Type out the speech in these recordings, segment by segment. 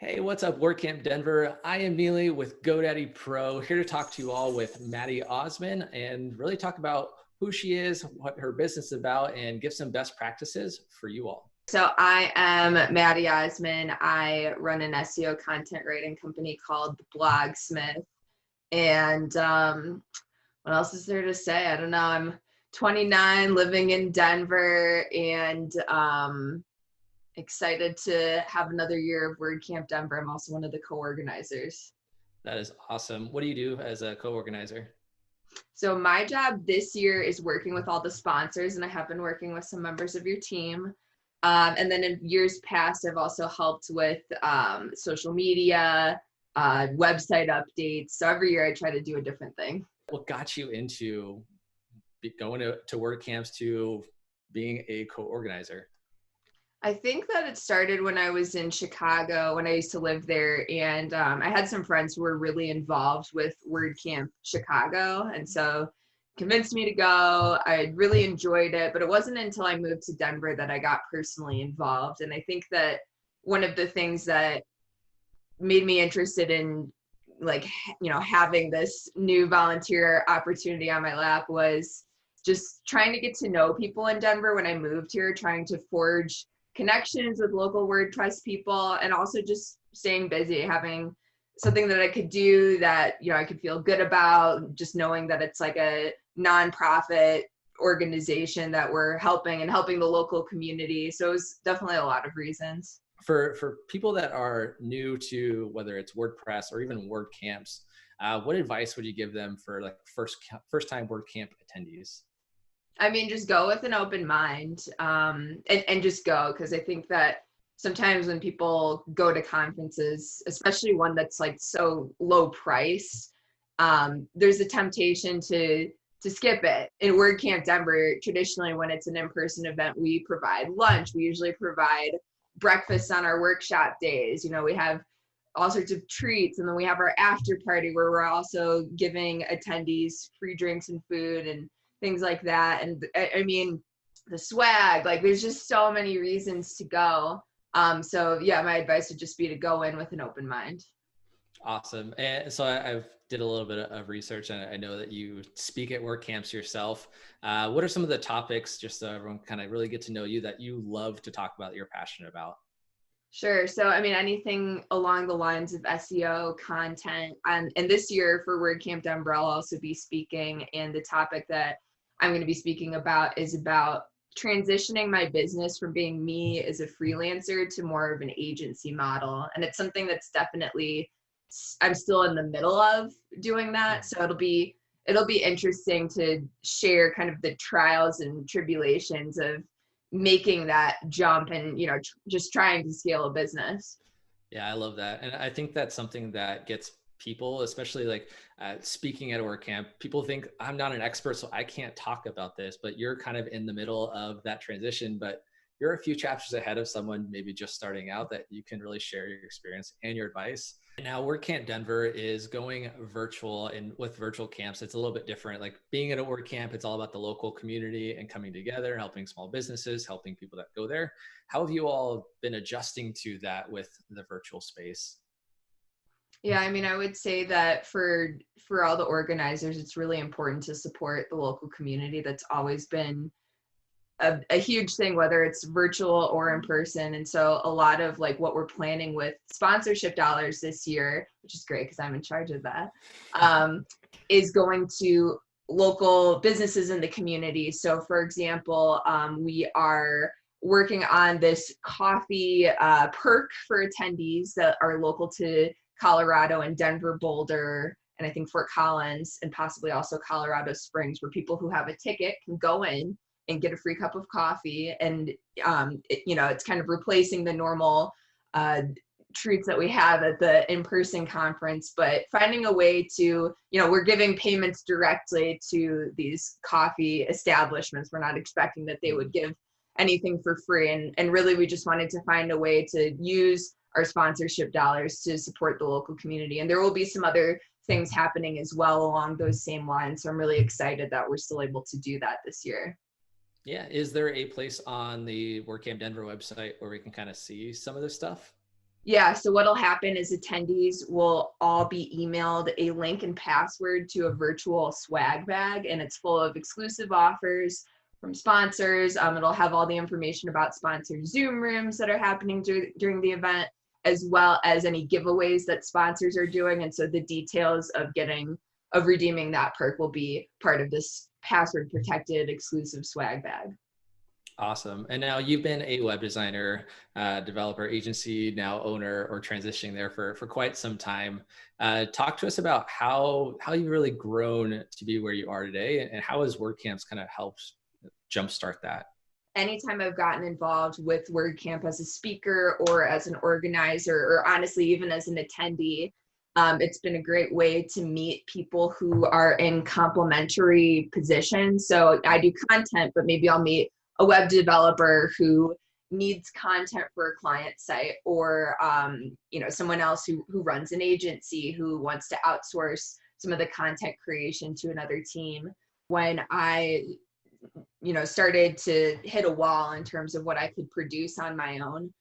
Hey, what's up, WordCamp Denver? I am Neely with GoDaddy Pro, here to talk to you all with Maddy Osman and really talk about who she is, what her business is about, and give some best practices for you all. So I am Maddy Osman. I run an SEO content writing company called Blogsmith. And what else is there to say? I don't know. I'm 29, living in Denver, and excited to have another year of WordCamp Denver. I'm also one of the co-organizers. That is awesome. What do you do as a co-organizer? So my job this year is working with all the sponsors, and I have been working with some members of your team. And then in years past, I've also helped with social media, website updates. So every year I try to do a different thing. What got you into going to WordCamps to being a co-organizer? I think that it started when I was in Chicago, when I used to live there. And I had some friends who were really involved with WordCamp Chicago. And so convinced me to go. I really enjoyed it, but it wasn't until I moved to Denver that I got personally involved. And I think that one of the things that made me interested in having this new volunteer opportunity on my lap was just trying to get to know people in Denver when I moved here, trying to forge connections with local WordPress people, and also just staying busy, having something that I could do that, I could feel good about, just knowing that it's like a nonprofit organization that we're helping the local community. So it was definitely a lot of reasons. For people that are new to whether it's WordPress or even WordCamps, what advice would you give them for like first time WordCamp attendees? I mean, just go with an open mind, and just go, because I think that sometimes when people go to conferences, especially one that's like so low price, there's a temptation to skip it. In WordCamp Denver, traditionally when it's an in-person event, we provide lunch. We usually provide breakfast on our workshop days. We have all sorts of treats, and then we have our after party where we're also giving attendees free drinks and food and things like that. And I mean, the swag, like there's just so many reasons to go. So yeah, my advice would just be to go in with an open mind. Awesome. And so I've did a little bit of research, and I know that you speak at WordCamps yourself. What are some of the topics, just so everyone kind of really get to know you, that you love to talk about, that you're passionate about? Sure. So, I mean, anything along the lines of SEO content. And this year for WordCamp Denver, I'll also be speaking. And the topic that I'm going to be speaking about is about transitioning my business from being me as a freelancer to more of an agency model. And it's something that's definitely, I'm still in the middle of doing that. So it'll be interesting to share kind of the trials and tribulations of making that jump and, just trying to scale a business. Yeah, I love that. And I think that's something that gets people, especially like speaking at a WordCamp, people think I'm not an expert, so I can't talk about this, but you're kind of in the middle of that transition, but you're a few chapters ahead of someone maybe just starting out, that you can really share your experience and your advice. Now, WordCamp Denver is going virtual, and with virtual camps, it's a little bit different. Like being at a WordCamp, it's all about the local community and coming together, helping small businesses, helping people that go there. How have you all been adjusting to that with the virtual space? Yeah, I mean, I would say that for all the organizers, it's really important to support the local community. That's always been a huge thing, whether it's virtual or in person. And so a lot of like what we're planning with sponsorship dollars this year, which is great because I'm in charge of that, is going to local businesses in the community. So for example, we are working on this coffee perk for attendees that are local to Colorado and Denver, Boulder, and I think Fort Collins, and possibly also Colorado Springs, where people who have a ticket can go in and get a free cup of coffee. And, it's kind of replacing the normal treats that we have at the in-person conference, but finding a way to, we're giving payments directly to these coffee establishments. We're not expecting that they would give anything for free. And really, we just wanted to find a way to use our sponsorship dollars to support the local community. And there will be some other things happening as well along those same lines. So I'm really excited that we're still able to do that this year. Yeah. Is there a place on the WordCamp Denver website where we can kind of see some of this stuff? Yeah, so what'll happen is attendees will all be emailed a link and password to a virtual swag bag, and it's full of exclusive offers from sponsors. It'll have all the information about sponsored Zoom rooms that are happening during the event, as well as any giveaways that sponsors are doing. And so the details of redeeming that perk will be part of this password protected exclusive swag bag. Awesome. And now you've been a web designer, developer, agency, now owner, or transitioning there for quite some time. Talk to us about how you've really grown to be where you are today, and how has WordCamps kind of helped jumpstart that? Anytime I've gotten involved with WordCamp as a speaker or as an organizer, or honestly, even as an attendee, it's been a great way to meet people who are in complementary positions. So I do content, but maybe I'll meet a web developer who needs content for a client site, or someone else who runs an agency who wants to outsource some of the content creation to another team. When I started to hit a wall in terms of what I could produce on my own,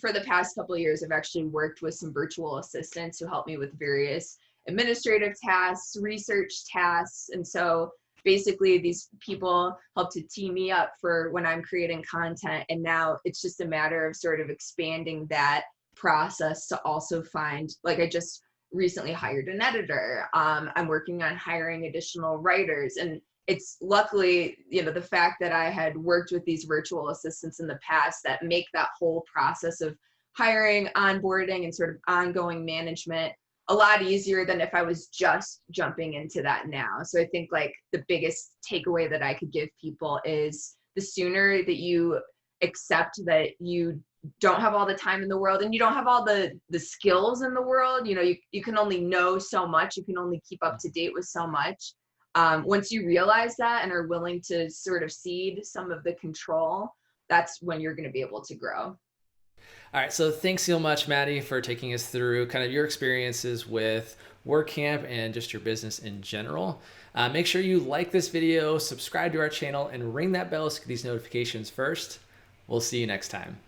for the past couple of years, I've actually worked with some virtual assistants who help me with various administrative tasks, research tasks. And so basically these people help to tee me up for when I'm creating content. And now it's just a matter of sort of expanding that process to also find, like, I just recently hired an editor. I'm working on hiring additional writers. And it's luckily, the fact that I had worked with these virtual assistants in the past that make that whole process of hiring, onboarding, and sort of ongoing management a lot easier than if I was just jumping into that now. So I think, like, the biggest takeaway that I could give people is the sooner that you accept that you don't have all the time in the world and you don't have all the skills in the world, you can only know so much, you can only keep up to date with so much. Once you realize that and are willing to sort of cede some of the control, that's when you're going to be able to grow. All right, so thanks so much, Maddy, for taking us through kind of your experiences with WordCamp and just your business in general. Make sure you like this video, subscribe to our channel, and ring that bell to get these notifications first. We'll see you next time.